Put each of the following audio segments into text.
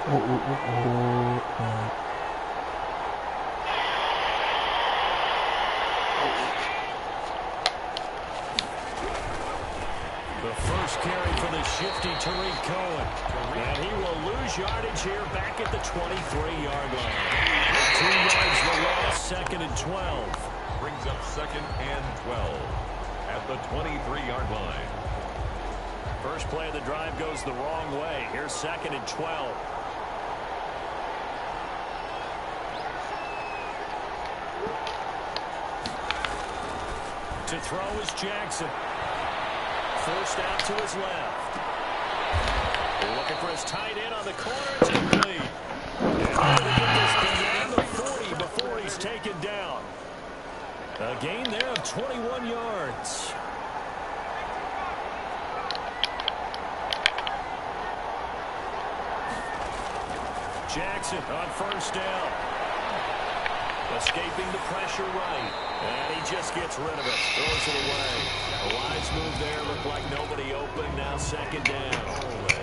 The first carry for the shifty Tariq Cohen. And he will lose yardage here back at the 23-yard line. 2 yards the loss, 2nd and 12. Brings up 2nd and 12 at the 23-yard line. First play of the drive goes the wrong way. Here's 2nd and 12. To throw is Jackson. Forced out to his left. Looking for his tight end on the corner. It's complete. And able to get this beyond the 40 before he's taken down. A gain there of 21 yards. Jackson on first down. Escaping the pressure right. And he just gets rid of it. Throws it away. A wise move there. Looked like nobody open. Now 2nd down.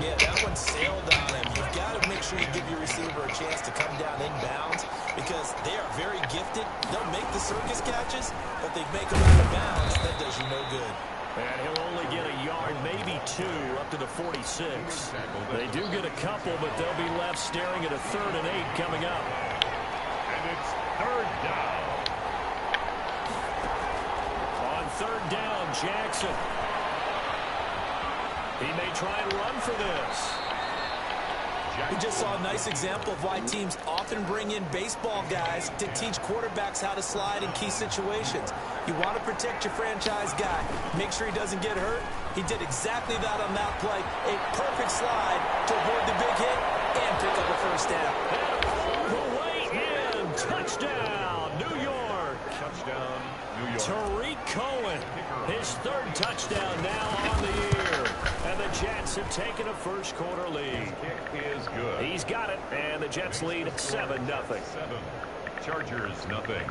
Yeah, that one sailed on him. You've got to make sure you give your receiver a chance to come down inbounds because they are very gifted. They'll make the circus catches, but they make them out of bounds. That does you no good. And he'll only get a yard, maybe 2, up to the 46. They do get a couple, but they'll be left staring at a 3rd and 8 coming up. And it's 3rd down. On 3rd down, Jackson. He may try and run for this. We just saw a nice example of why teams often bring in baseball guys to teach quarterbacks how to slide in key situations. You want to protect your franchise guy. Make sure he doesn't get hurt. He did exactly that on that play. A perfect slide to avoid the big hit and pick up a first down. The way in. Touchdown, New York. Touchdown, New York. Tariq Cohen, his 3rd touchdown now on the year. And the Jets have taken a first quarter lead. Kick is good. He's got it, and the Jets lead 7-0. 7. Chargers, nothing.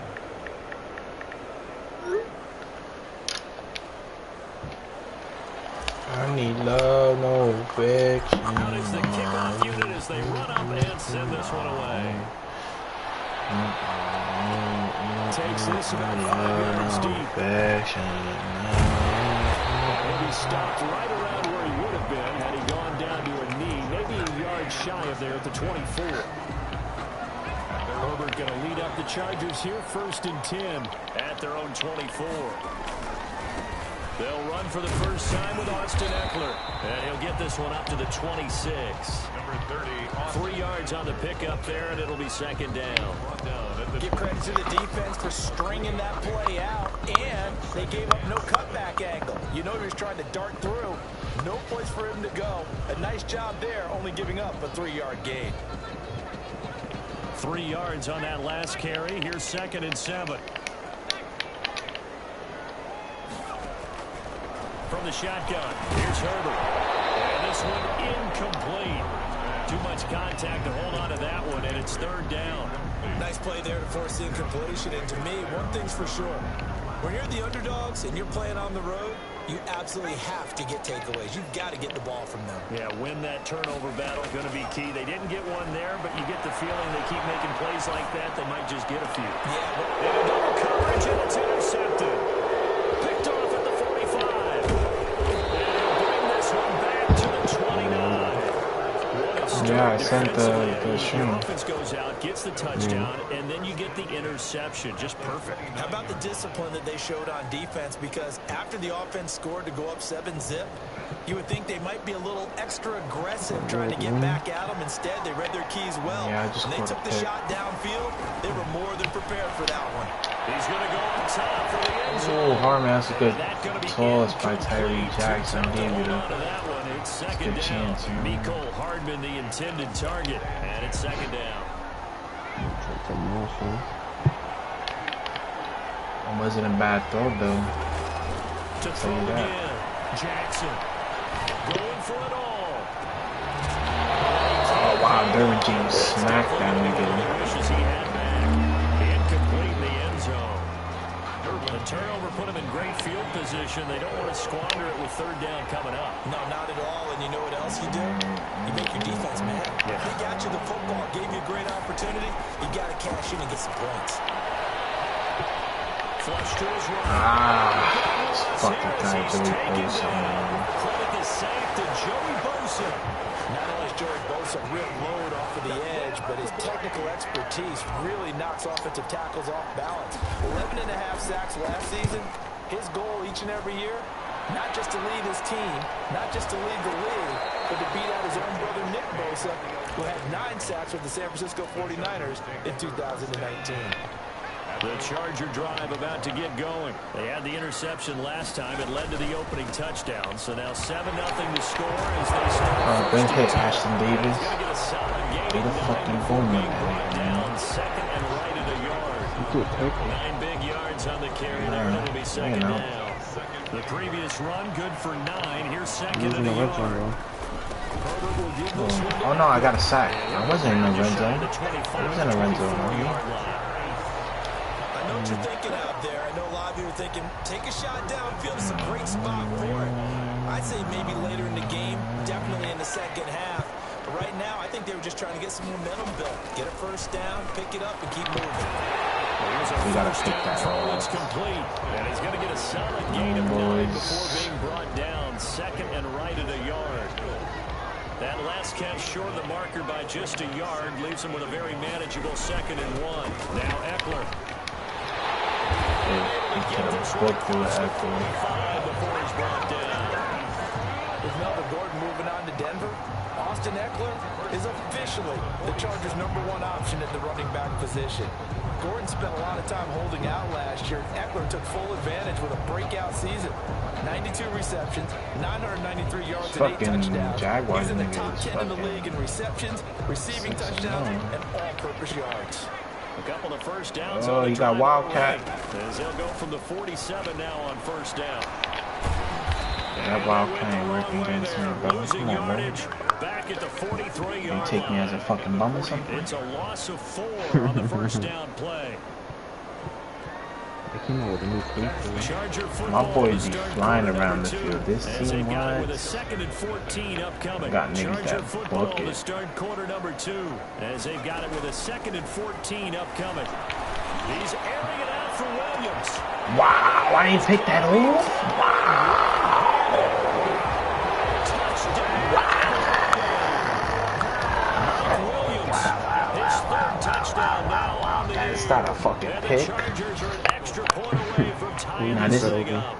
I need love, no affection. Out is the kickoff unit as they run up and send this one away. Takes this about 5 yards deep. Maybe stopped right around where he would have been had he gone down to a knee, maybe a yard shy of there at the 24. Herbert going to lead up the Chargers here, 1st and 10 at their own 24. They'll run for the first time with Austin Eckler, and he'll get this one up to the 26. Number 30, Austin. 3 yards on the pickup there, and it'll be 2nd down. Give credit to the defense for stringing that play out, and they gave up no cutback angle. You know he was trying to dart through. No place for him to go. A nice job there, only giving up a 3-yard gain. 3 yards on that last carry. Here's 2nd and 7. From the shotgun, here's Herbert. And this one incomplete. Too much contact to hold on to that one, and it's 3rd down. Nice play there to force the incompletion. And to me, one thing's for sure. When you're the underdogs and you're playing on the road, you absolutely have to get takeaways. You've got to get the ball from them. Yeah, win that turnover battle, going to be key. They didn't get one there, but you get the feeling they keep making plays like that, they might just get a few. Yeah, but and a double coverage, and it's intercepted. Picked off at the 45. And they'll bring this one back to the 29. Yeah, I sent the stream. The offense goes out, gets the touchdown, and then you get the interception. Just perfect. How about the discipline that they showed on defense? Because after the offense scored to go up 7-zip, you would think they might be a little extra aggressive trying to get back at them. Instead, they read their keys well. Yeah, when they took the shot downfield, they were more than prepared for that one. He's going to go on top for the end zone. Oh, Harmon, that's a good toss by Tyree Jackson. Gave it a good chance. Mecole Hardman, the intended target, and it's 2nd down. It wasn't a bad throw, though. To throw again, Jackson going for it all. Oh, wow, Derwin James smacked that nigga. Wishes he had back. Incomplete in the end zone. turnover put them in great field position. They don't want to squander it with third down coming up. No, not at all. And you know what else you do? You make your defense mad. Yeah. They got you the football, gave you a great opportunity. You got to cash in and get some points. Flush to his right. It's fucking time to Bosa. Credit is safe to Joey Bosa. Not only is Joey Bosa a real load off of the edge, but his technical expertise really knocks offensive tackles off balance. 11.5 sacks last season. His goal each and every year, not just to lead his team, not just to lead the league, but to beat out his own brother Nick Bosa, who had 9 sacks with the San Francisco 49ers in 2019. The Charger drive about to get going. They had the interception last time. It led to the opening touchdown. So now 7-0 to score as they start. Don't hit Ashton Davis. They the fucking bowman. Down second and right at a yard. 9 big yards on the carry there, and it'll be second down. The previous run, good for 9. Here's second and a yard. Oh no, I got a sack. I wasn't in the red zone. I was in the red zone. I know what you're thinking out there. I know a lot of you are thinking, take a shot downfield. It's a great spot for it. I'd say maybe later in the game, definitely in the second half. But right now, I think they were just trying to get some momentum built. Get a first down, pick it up, and keep moving. We gotta pick that all. It's complete. And he's going to get a solid gain of 9 before being brought down. Second and right at a yard. That last catch short of the marker by just a yard leaves him with a very manageable second and 1. Now Eckler. He could have broke through Eckler. Before he's brought down. With Melvin Gordon moving on to Denver, Austin Eckler is officially the Chargers' #1 option at the running back position. Gordon spent a lot of time holding out last year. Eckler took full advantage with a breakout season. 92 receptions, 993 yards, and 8 touchdowns. Jaguars He's in the top 10 in the league in receptions, receiving touchdowns, and all-purpose yards. A couple of first downs. Oh, you got Wildcat. As they'll go from the 47 now on first down. Yeah, that Wildcat ain't working against me, bro. Losing Come on, bro. yardage back at the 43-yard line. You take me as a fucking bum or something? It's a loss of 4 on the first down play. They came out with a new cleat. My boys be flying around the field. This team with a was. 2nd and 14 upcoming. Got niggas Charger that football book to it. start quarter number 2. As they've got it with a 2nd and 14 upcoming. He's airing it out for Williams. Wow, I didn't pick that off. Wow. Touchdown now on the That's not a fucking pick. Chargers are an extra point away from tying Nah, this this thing up.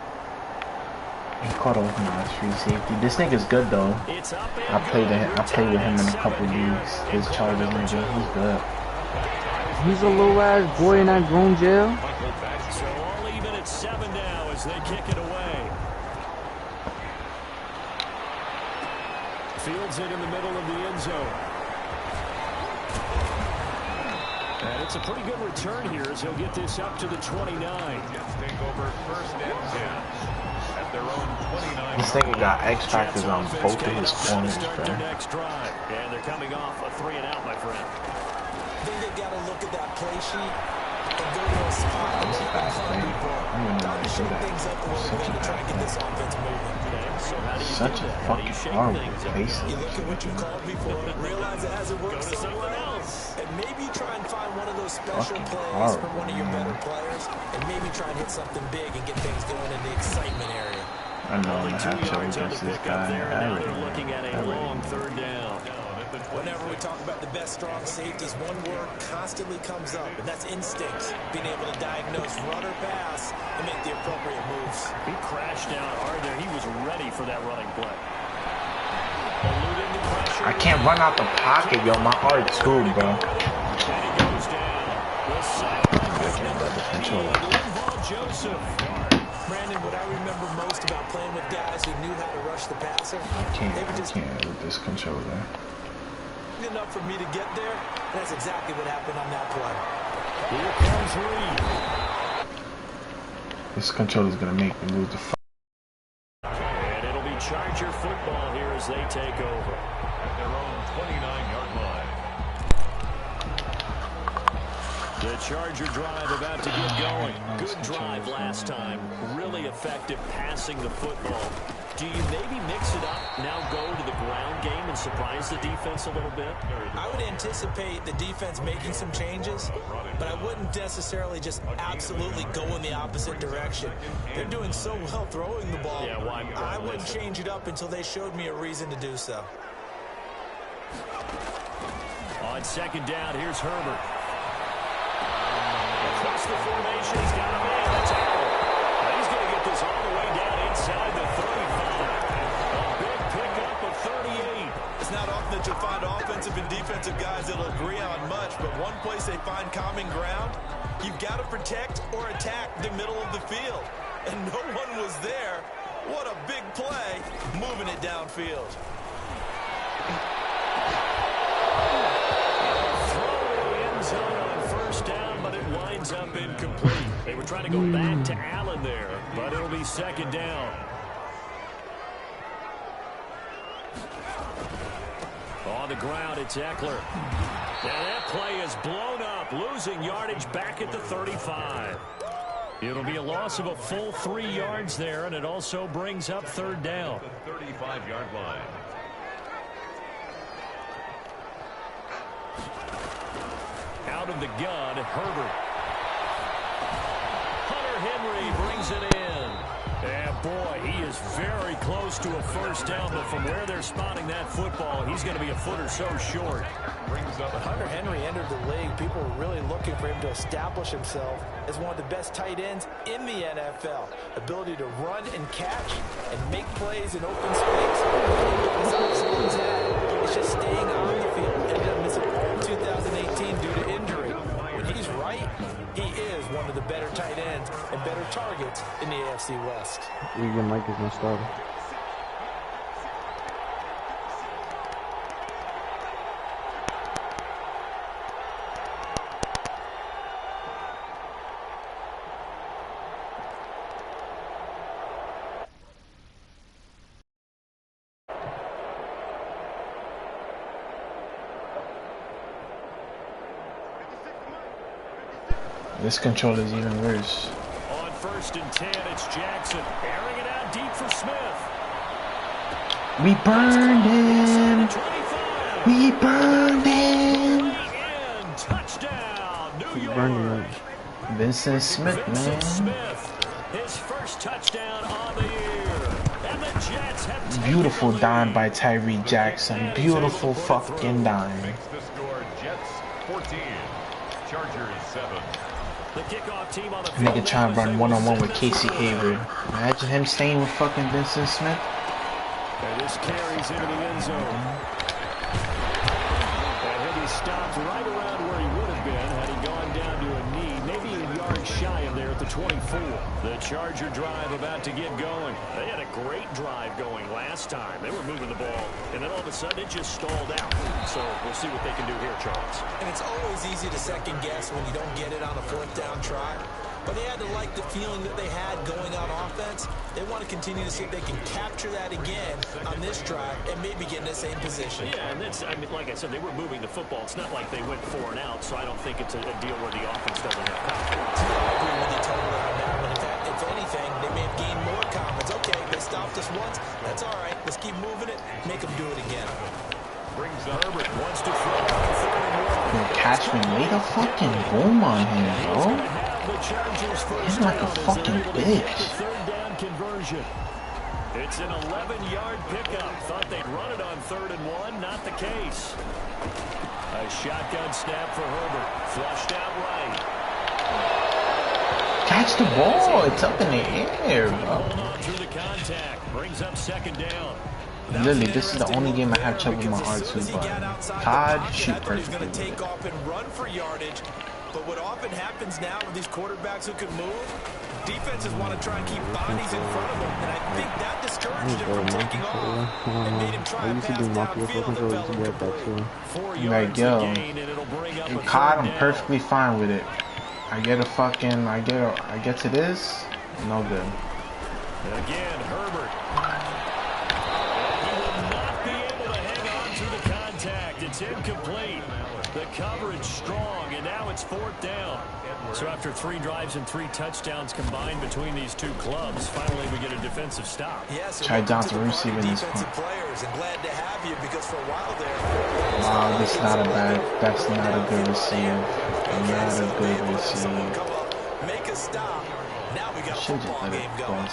He caught off my free safety. This nigga's good though. I played with him in a couple leagues. His Chargers nigga, he's good. He's a low ass boy in that grown jail. So all even at 7 now as they kick it away. Fields it in the middle of the end zone. And it's a pretty good return here as he'll get this up to the 29. Jets take over first and 10 at their own 29. This nigga got X factors on both of his corners, Start bro. their next drive. And they're coming off a 3 and out, my friend. I think they got to look at that play sheet and go to a spot That was a bad play. I don't even know why I say that. things up a little Such bit a to try bad and get this play. offense moving. So how do you Such do a that? How do fucking you shake horrible things up? place. You look at what you called before, realize it hasn't worked Go to so something well, else. and maybe try and find one of those special Fucking plays from horrible, one of your man. better players, and maybe try and hit something big and get things going in the excitement area. I know I'm Only gonna 2 have to yards on against the this pick up guy. there. I Now already they're looking at a long 3rd down. Whenever we talk about the best strong safeties, one word constantly comes up, and that's instincts. Being able to diagnose run or pass and make the appropriate moves. He crashed down hard there. He was ready for that running play. I can't run out the pocket, yo. My heart too, bro. Brandon, what I remember most about playing with guys who knew how to rush the passer, I can't with this controller. enough for me to get there, and that's exactly what happened on that play. Here comes Reed. This controller's gonna make me lose the fuck. And it'll be Charger football here as they take over. At their own 29-yard line. The Charger drive about to get going. Good drive last time. Really effective passing the football. Do you maybe mix it up, now go to the ground game and surprise the defense a little bit? I would anticipate the defense making some changes, but I wouldn't necessarily just absolutely go in the opposite direction. They're doing so well throwing the ball. Yeah, why? I wouldn't change it up until they showed me a reason to do so. On second down, here's Herbert. Across the formation, he's got a man. That's out. He's going to get this all the way down inside the 35. A big pickup of 38. It's not often that you'll find offensive and defensive guys that'll agree on much, but one place they find common ground, you've got to protect or attack the middle of the field. And no one was there. What a big play, moving it downfield. Up incomplete. They were trying to go back to Allen there, but it'll be second down. On the ground, it's Eckler. Now that play is blown up, losing yardage back at the 35. It'll be a loss of a full 3 yards there, and it also brings up third down. The 35-yard line. Out of the gun, Herbert. Henry brings it in. And boy, he is very close to a first down, but from where they're spotting that football, he's going to be a foot or so short. Brings up Hunter Henry entered the league. People were really looking for him to establish himself as one of the best tight ends in the NFL. Ability to run and catch and make plays in open space. This obviously he's had. It's just staying on the field. Ended up missing all 2018 due to injury. When he's right, he is one of the better tight ends and better targets in the AFC West. Your mic is not starting. This controller is even worse. On 1st and 10, it's Jackson airing it out deep for Smith. We burned him. We burned him. Touchdown, New York. Burning Vincent Smith, man. Smith, his first touchdown on the year. And the Jets have Beautiful dime by Tyree Jackson. Beautiful fucking dime. makes the score Jets 14, Chargers 7. The kickoff team on the Nigga trying to run one-on-one with Casey Hayward. Imagine him staying with fucking Vincent Smith. And this carries into the end zone. And he'll be stopped right around where he would have been had he gone down to a knee, maybe a yard shy of there at the 24. The Charger drive about to get going. They had a great drive going last time. They were moving the ball, and then all of a sudden it just stalled out. So we'll see what they can do here, Charles. And it's always easy to second guess when you don't get it on a 4th down try. But they had to like the feeling that they had going on offense. They want to continue to see if they can capture that again on this drive and maybe get in the same position. Yeah, and that's, I mean, like I said, they were moving the football. It's not like they went 4 and out, so I don't think it's a deal where the offense doesn't have confidence. I agree with you totally on that one. In fact, if anything, they may have gained more confidence. Okay, they stopped us once. That's all right. Let's keep moving it. Make them do it again. Brings up Herbert wants to throw on 3rd and 1. Cashman laid a fucking boom on him, bro. He's like a fucking bitch. Third down conversion. It's an 11-yard pickup. Thought they'd run it on 3rd and 1. Not the case. A shotgun snap for Herbert. Flushed out right. Catch the ball. It's up in the air, bro. Hold on through the contact. Brings up 2nd down. Literally, this is the only game I have trouble with my R2 button. Todd, shoot perfectly. Going to take off and run for yardage. But what often happens now with these quarterbacks who can move, defenses want to try and keep bodies in front of them. And I think that discouraged him from taking off. And made him try and pass downfield and fell away. Like, yo, in COD, I'm perfectly fine with it. I get to this, no good. Again, Herbert. He will not be able to hang on to the contact. It's incomplete. The coverage strong, and now it's 4th down. So after 3 drives and 3 touchdowns combined between these two clubs, finally we get a defensive stop. Yes, try Johnson receiving this one. Players and glad to have you because for a while there. Wow, that's not a good receive. Not a good receive. Make a stop. Now we got a football game going.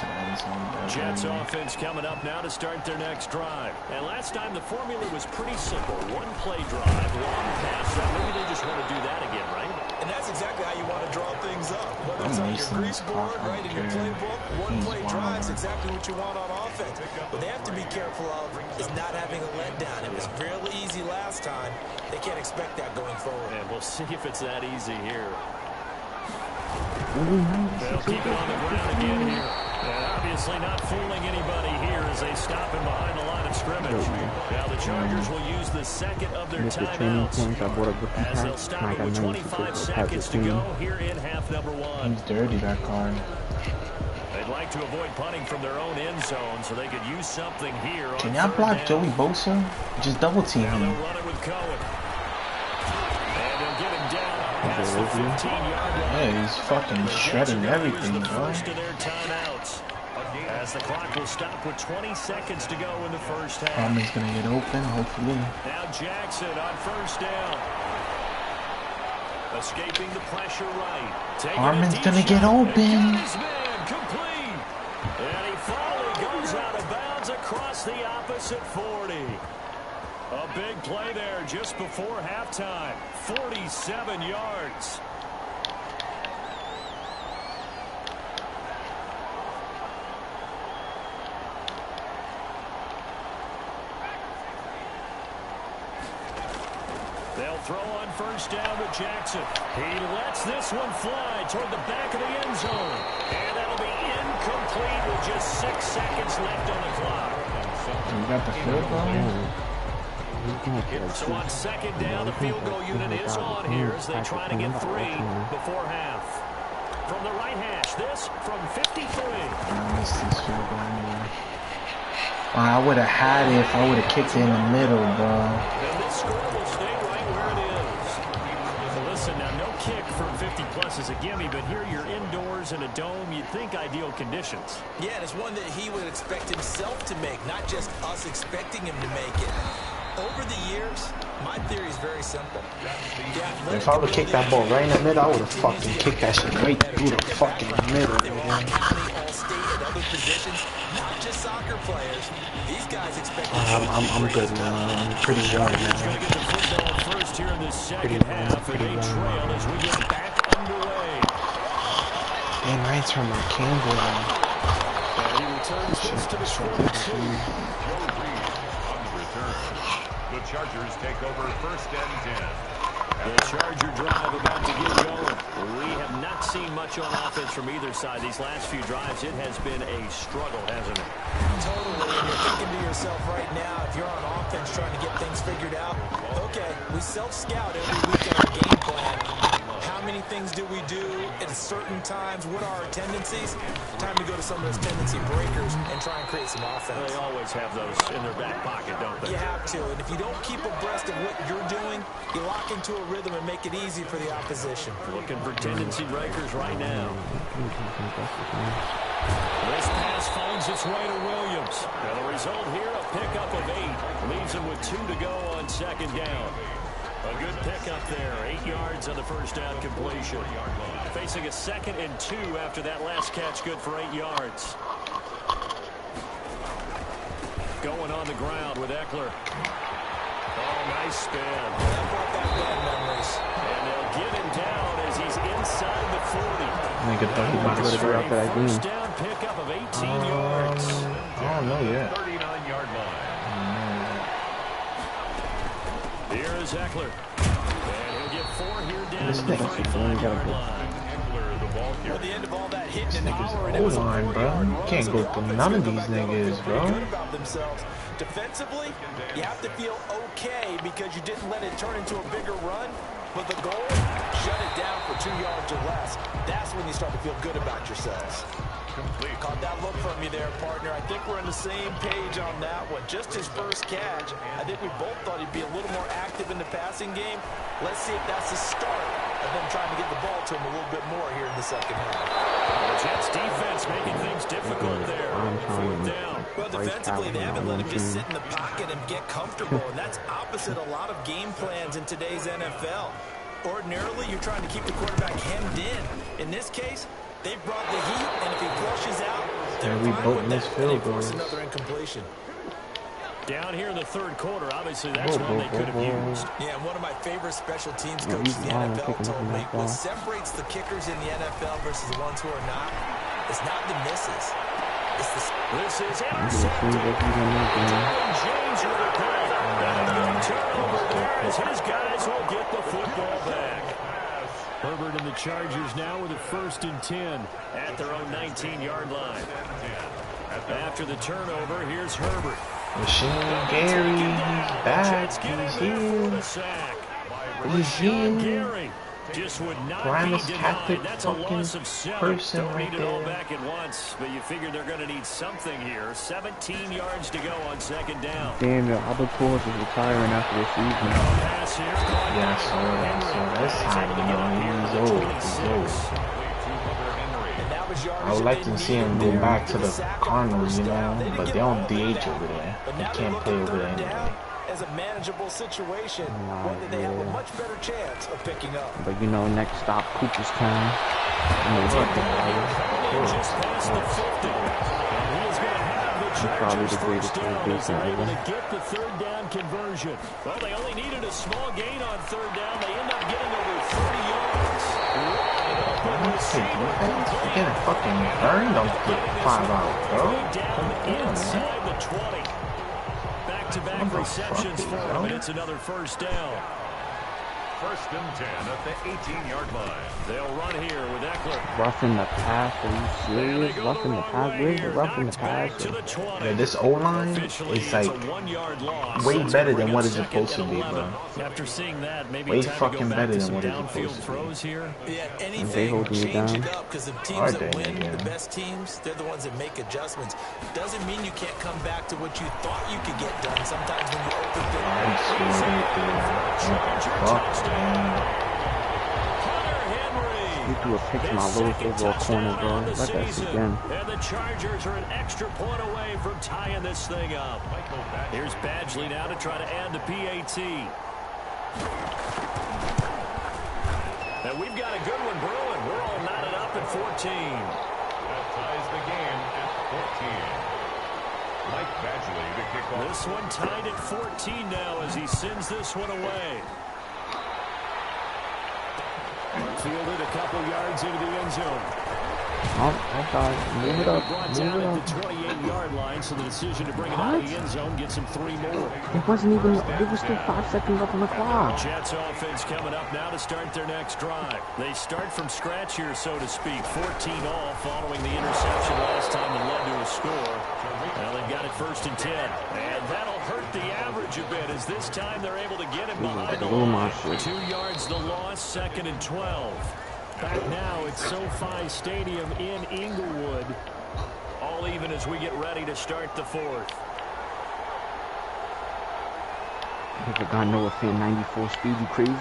Jets offense coming up now to start their next drive. And last time the formula was pretty simple. 1-play drive, long pass. So maybe they just want to do that again, right? And that's exactly how you want to draw things up. Whether it's on your grease board, right, in your playbook, 1-play drive is exactly what you want on offense. What they have to be careful of is not having a letdown. It was fairly easy last time. They can't expect that going forward. And we'll see if it's that easy here. They'll keep it on the ground again here. And obviously not fooling anybody here as they stop him behind the line of scrimmage. Now the Chargers will use the second of their timeouts as they'll stop it with 25 seconds to go here in half number 1. He's dirty, that car. They'd like to avoid punting from their own end zone so they could use something here. Can y'all block Joey Bosa? Just double team him. They'll run it with Cohen. And they'll get him down past the 15-yard line. Yeah, he's fucking shredding everything, bro. First of their timeouts. As the clock will stop with 20 seconds to go in the first half. Armin's gonna get open, hopefully. Now Jackson on first down. Escaping the pressure right. Armin's gonna get open. Complete. And he finally goes out of bounds across the opposite 40. A big play there just before halftime. 47 yards. They'll throw on first down to Jackson. He lets this one fly toward the back of the end zone. And that'll be incomplete with just 6 seconds left on the clock. You got the field goal? So on second down, the field goal unit is on here as they try to get 3 before half. From the right hash, this from 53. I missed this field goal anyway. I would have had it if I would have kicked it in the middle, bro. And this score will stay right where it is. Well, listen, now no kick from 50-plus is a gimme, but here you're indoors in a dome. You'd think ideal conditions. Yeah, and it's one that he would expect himself to make, not just us expecting him to make it. Over the years, my theory is very simple. If I would have kicked that ball right in the middle, I would have fucking kicked that shit right through the fucking middle. Other positions, not just soccer players. These guys expect. I'm good now. I'm pretty young now. First here in this second half, and they trail as we get back underway. Damn, I ain't turned my camera on. And he returns this to the 42. The Chargers take over first and 10. The Charger drive about to get going. We have not seen much on offense from either side. These last few drives, it has been a struggle, hasn't it? Totally. And you're thinking to yourself right now, if you're on offense trying to get things figured out, okay, we self-scout every week in our game plan. How many things do we do at certain times? What are our tendencies? Time to go to some of those tendency breakers and try and create some offense. They always have those in their back pocket, don't they? You have to. And if you don't keep abreast of what you're doing, you lock into a rhythm and make it easy for the opposition. Looking for tendency breakers right now. This pass finds its way to Williams. Now the result here, a pickup of 8. Leaves him with 2 to go on second down. A good pickup there. 8 yards on the first down completion. Facing a 2nd and 2 after that last catch, good for 8 yards. Going on the ground with Eckler. Oh, nice spin. That brought back bad memories. And they'll get him down as he's inside the 40. Nigga thought he was Let's go after that game. First down pickup of 18 yards. I don't know yet. 39-yard line. Here is Eckler. And he'll get 4 here down to the 35-yard line. Well, the end of all that hitting and Niggas hollering, it was a O-line, 4 bro. yard You run. can't So go the through offense none of go these back there and niggas, feel pretty bro. good about themselves. Defensively, you have to feel okay because you didn't let it turn into a bigger run. But the goal, shut it down for 2 yards or less. That's when you start to feel good about yourselves. Caught that look from you there, partner. I think we're on the same page on that one. Just his first catch. I think we both thought he'd be a little more active in the passing game. Let's see if that's the start and then trying to get the ball to him a little bit more here in the second half. The Jets defense making things difficult there. Fourth down. Well, defensively, they haven't let him just sit in the pocket and get comfortable, and that's opposite a lot of game plans in today's NFL. Ordinarily, you're trying to keep the quarterback hemmed in. In this case, they brought the heat, and if he flushes out, they're fine with that, and they force another incompletion. Down here in the third quarter, obviously that's one they could have used. Yeah, and one of my favorite special teams coaches in the NFL told me what separates the kickers in the NFL versus the ones who are not, it's not the misses. It's the... This is intercepted. James with a play. And a turnover there as his guys will get the football back. Herbert and the Chargers now with a 1st and 10 at their own 19-yard line. After the turnover, here's Herbert. Machine Gary, he's back, he's here. He's here. Just would not Primus be Catholic denied. That's a loss of 7. person Don't right need it all there. back at once, but you figure they're going to need something here. 17 yards to go on 2nd down. Damn, the other course is retiring after the season. Pass here. Yeah, I saw that. So that's how you know he's old. He's old. I would like to see him go back to the Cardinals, you know, but they don't DH over there. He can't play over there anyway. As a manageable situation, whether they have a much better chance of picking up. But you know, next stop, Cooperstown. Just past the 50. And he is going to have the Probably the Chargers greatest first down. third They're able baseman to get the 3rd down conversion. Well, they only needed a small gain on 3rd down. They end up getting over 30 yards. You're getting fucking burned. Don't get 5 out, bro. Inside the 20. Back-to-back receptions for him, and it's another 1st down. 1st and 10 at the 18-yard line. They'll run here with Eckler. Roughing the pass, are you serious? Roughing the pass, where's the roughing the pass? Yeah, this O-line is like way better than what it's supposed to be, bro. After seeing that, maybe way time fucking to go back better to than some what it's downfield supposed to throws here. Yeah, They anything, holding you change down. it up, because the Are teams they? that win, Yeah. the best teams, they're the ones that make adjustments. Doesn't mean you can't come back to what you thought you could get done. Sometimes when you open things. You threw a pitch to my lowest overall corner, bro. Let that shit again. And the Chargers are an extra point away from tying this thing up. Here's Badgley now to try to add the PAT. And we've got a good one brewing. We're all knotted up at 14. That ties the game at 14. Mike Badgley to kick off. This one tied at 14 now as he sends this one away. Fielded a couple yards into the end zone. Oh, I thought, move it up, Brought move down it at up. the 28-yard line, so the decision to bring it out of the end zone gets him 3 more. It wasn't even, there was still 5 seconds left on the clock. Jets offense coming up now to start their next drive. They start from scratch here, so to speak. 14 all following the interception last time that led to a score. Well, they've got it 1st and 10. And that'll hurt the average a bit as this time they're able to get him behind the line. 2 yards the loss, 2nd and 12. Back now at SoFi Stadium in Inglewood. All even as we get ready to start the 4th. If I got no affair 94 speed, you crazy?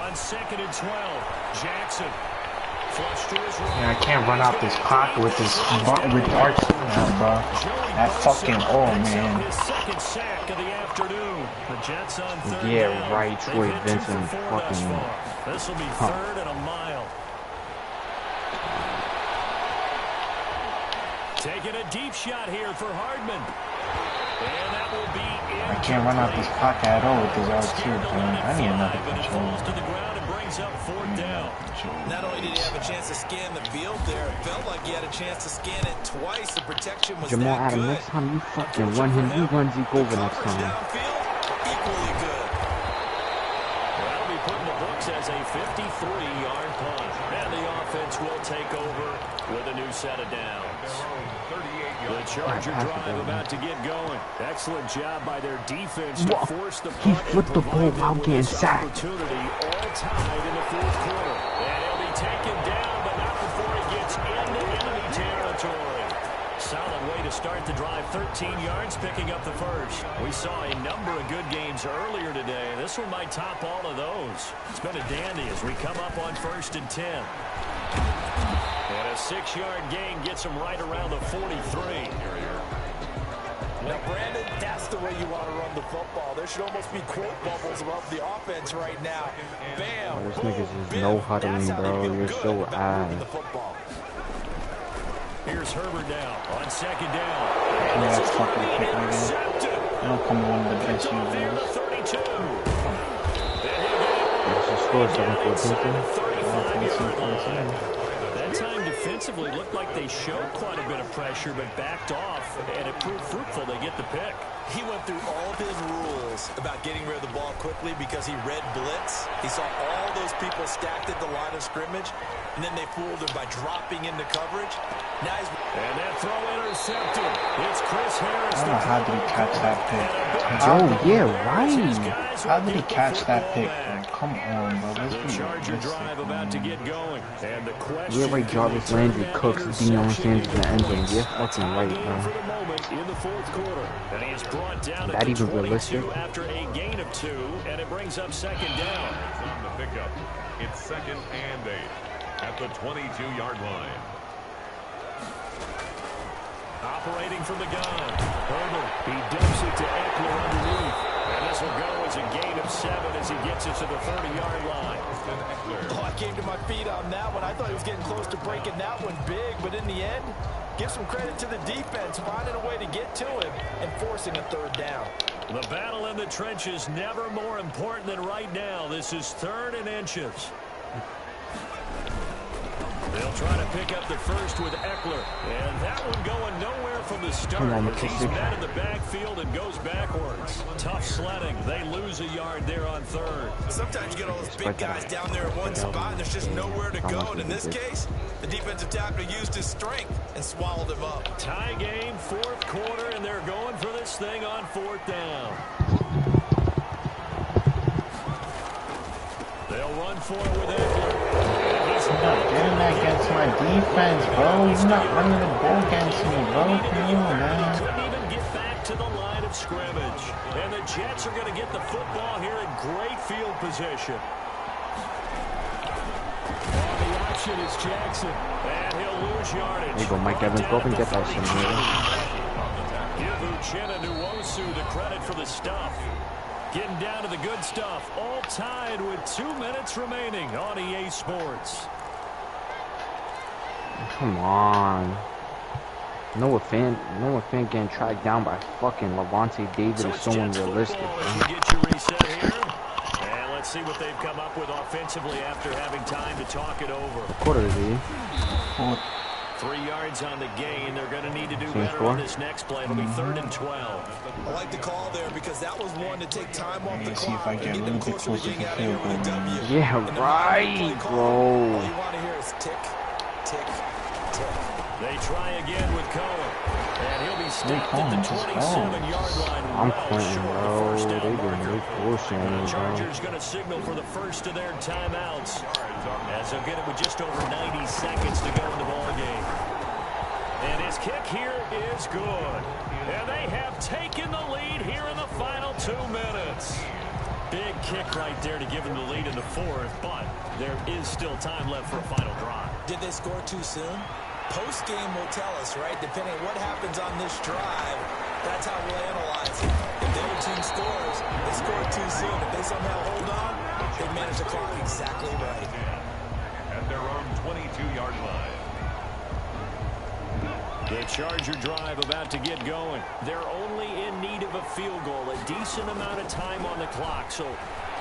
On 2nd and 12, Jackson. Flush to his right. Yeah, I can't run out this pocket with this with arch now, bro. That fucking man. His 2nd sack of the afternoon. The Jets on 3rd Yeah, down. right, They've Troy hit 2 for Vincent, 4 thus fucking- far. This will be 3rd and a mile. Taking a deep shot here for Hardman. And that will be I can't run out this pocket at all with this R2, man. I need another And it controller. falls to the ground and brings up 4th down. Not only did he have a chance to scan the field there, it felt like he had a chance to scan it twice. The protection was Jamal that Adams, good. next time you fucking run him, you run Zeke over next Coverage time. downfield, equally good. That'll be put in the books as a 53-yard punt. And the offense will take over with a new set of downs. The Charger drive about to get going. Excellent job by their defense to force the He punt and flipped the ball provide them while with getting this sacked. opportunity, all tied in the 4th quarter. And he'll be taken down, but not before he gets into enemy territory. Solid way to to start the drive, 13 yards, picking up the first. We saw a number of good games earlier today. This one might top all of those. It's been a dandy as we come up on 1st and 10. And a 6-yard gain gets them right around the 43. Now, Brandon, that's the way you want to run the football. There should almost be quote bubbles above the offense right now. Bam. Oh, this nigga's just no huddling, bro. You're so ass. Here's Herbert now on 2nd down. Yeah, that's fucking kick right there. That'll come one of the best users. 32. Just score 7-14. That time defensively looked like they showed quite a bit of pressure, but backed off, and it proved fruitful. They get the pick. He went through all of his rules about getting rid of the ball quickly because he read blitz. He saw all those people stacked at the line of scrimmage, and then they fooled him by dropping into coverage. Now he's... And that throw intercepted. It's Chris Harris. I don't know how did he catch that pick. Oh, yeah, right. How did he catch that pick, bro? Come on, bro. Let's be Charger drive about to get going. And the question Yeah, right, Jarvis Landry cooks Deion Sanders in the end zone. Yeah, fucking right, bro. In the 4th quarter. And he is brought down That even realistic? after a gain of 2, and it brings up 2nd down. On the pickup, it's 2nd and 8 at the 22-yard line. Operating from the gun. Herbert, he dumps it to Eckler underneath. And this will go as a gain of 7 as he gets it to the 30-yard line. Oh, I came to my feet on that one. I thought he was getting close to breaking that one big, but in the end, give some credit to the defense, finding a way to get to him and forcing a 3rd down. The battle in the trenches never more important than right now. This is 3rd and inches. They'll try to pick up the first with Eckler. And that one going nowhere from the start. He's met in the backfield and goes backwards. Tough sledding. They lose a yard there on 3rd. Sometimes you get all those big guys down there in one spot, and there's just nowhere to go. And in this case, the defensive tackle used his strength and swallowed him up. Tie game, 4th quarter, and they're going for this thing on 4th down. They'll run for it with Eckler. He's not getting that against my defense, bro. He's not running the ball against me, bro. Come on, man. Couldn't even get back to the line of scrimmage. And the Jets are going to get the football here in great field position. And the option is Jackson. And he'll lose yardage. There you go, Mike Evans. Go up and get that shit, man. Give Uchenna Nwosu the credit for the stuff. Getting down to the good stuff. All tied with 2 minutes remaining on EA Sports. Come on. Noah Fant getting tracked down by fucking Levante David is so unrealistic. Get your reset here. And let's see what they've come up with offensively after having time to talk it over. Quarter of the 3 yards on the gain. They're going to need to do better on this next play. It'll be 3rd and 12. I like the call there because that was one to take time off the See clock if I get a little bit closer to field goal. Yeah, right, bro. All you want to hear is tick, tick, tick. They try again with Cohen. And he'll be stopped at the 27-yard line. I'm quitting, bro. They been bullshitting me, bro. Chargers going to signal for the first of their timeouts. As they'll get it with just over 90 seconds to go in the ball game. And his kick here is good. And they have taken the lead here in the final 2 minutes. Big kick right there to give them the lead in the 4th, but there is still time left for a final drive. Did they score too soon? Post-game will tell us, right? Depending on what happens on this drive, that's how we'll analyze it. If the other team scores, they scored too soon. If they somehow hold on, they've managed the clock exactly right. At their own 22-yard line. The Charger drive about to get going. They're only in need of a field goal, a decent amount of time on the clock. So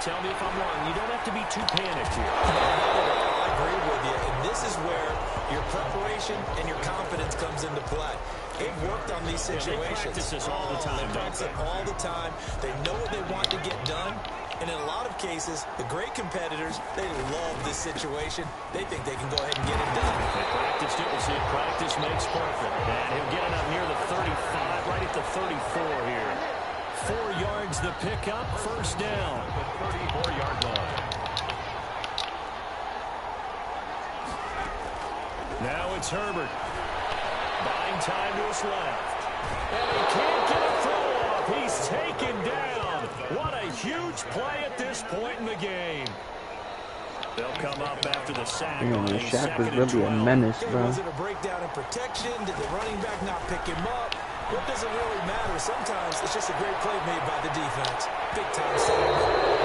tell me if I'm wrong. You don't have to be too panicked here. I agree with you. And this is where your preparation and your confidence comes into play. They've worked on these situations. They practice this all the time. They practice it all the time. They know what they want to get done. And in a lot of cases, the great competitors, they love this situation. They think they can go ahead and get it done. They practiced it. We'll see if practice makes perfect. And he'll get it up near the 35, right at the 34 here. 4 yards the pickup, first down. The 34-yard line. Now it's Herbert. Buying time to his left. And he can't get a throw off. He's taken down. What a huge play at this point in the game. They'll come up after the sack. Shaq was really a menace, bro. Was it a breakdown in protection? Did the running back not pick him up? What does it really matter? Sometimes it's just a great play made by the defense. Big time save.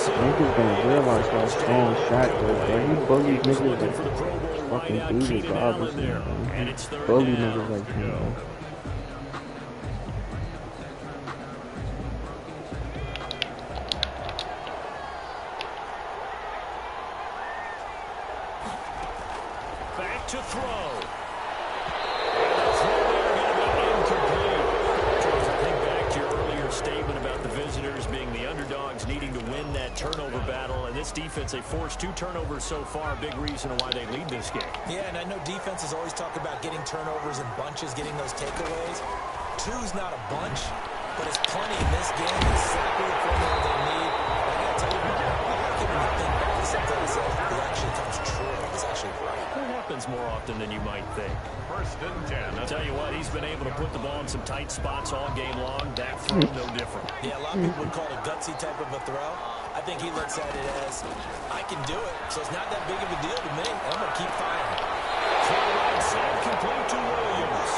Niggas gonna realize how strong Shaq was, bro. He bullied niggas like fucking David Robinson, bro. Bully niggas like him, bro. Back to throw. And the throw there going to be incomplete. George, I think back to your earlier statement about the visitors being the underdogs needing to win that turnover battle. And this defense, they forced 2 turnovers so far. A big reason why they lead this game. Yeah, and I know defenses always talk about getting turnovers in bunches, getting those takeaways. 2's not a bunch, but it's plenty in this game. Exactly the formula they need. And I got to tell you, I like it when you think back to something that says it actually comes true. It's actually right. It happens more often than you might think. 1st and 10. I'll tell you what, he's been able to put the ball in some tight spots all game long. That throw, no different. Yeah, a lot of people would call it a gutsy type of a throw. I think he looks at it as, I can do it, so it's not that big of a deal to me. I'm going to keep firing. Throw right side complete to Williams.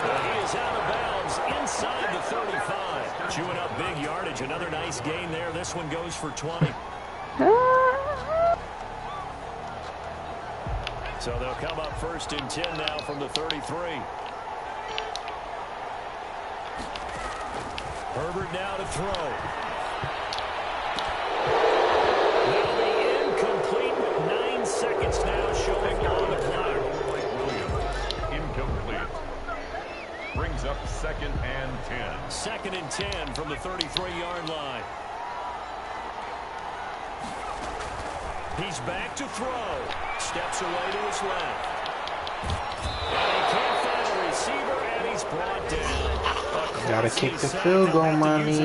He is out of bounds inside the 35. Chewing up big yardage. Another nice gain there. This one goes for 20. So they'll come up 1st and 10 now from the 33. Herbert now to throw. That'll be incomplete with 9 seconds now showing on the clock. Williams, incomplete. Brings up 2nd and 10. 2nd and 10 from the 33-yard line. He's back to throw. Steps away to his left. And he can't find a receiver, and he's brought down. Gotta kick the field goal, money.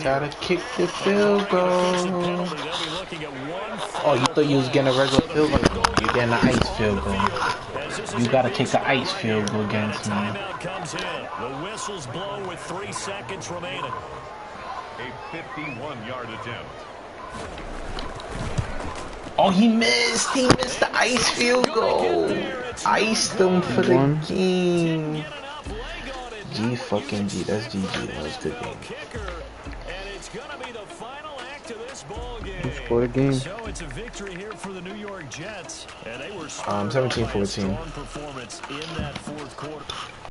Gotta kick the field goal. Oh, you thought you was getting a regular field goal? You're getting an ice field goal. You gotta kick an ice field goal against me. Timeout comes in. The whistles blow with 3 seconds remaining. A 51-yard attempt. Oh, he missed. He missed the ice field goal. Iced him for the game. G fucking G. That's GG. That was a good game. Score the game. So it's a victory here for the New York Jets. And they were 17-14. performance in that 4th quarter.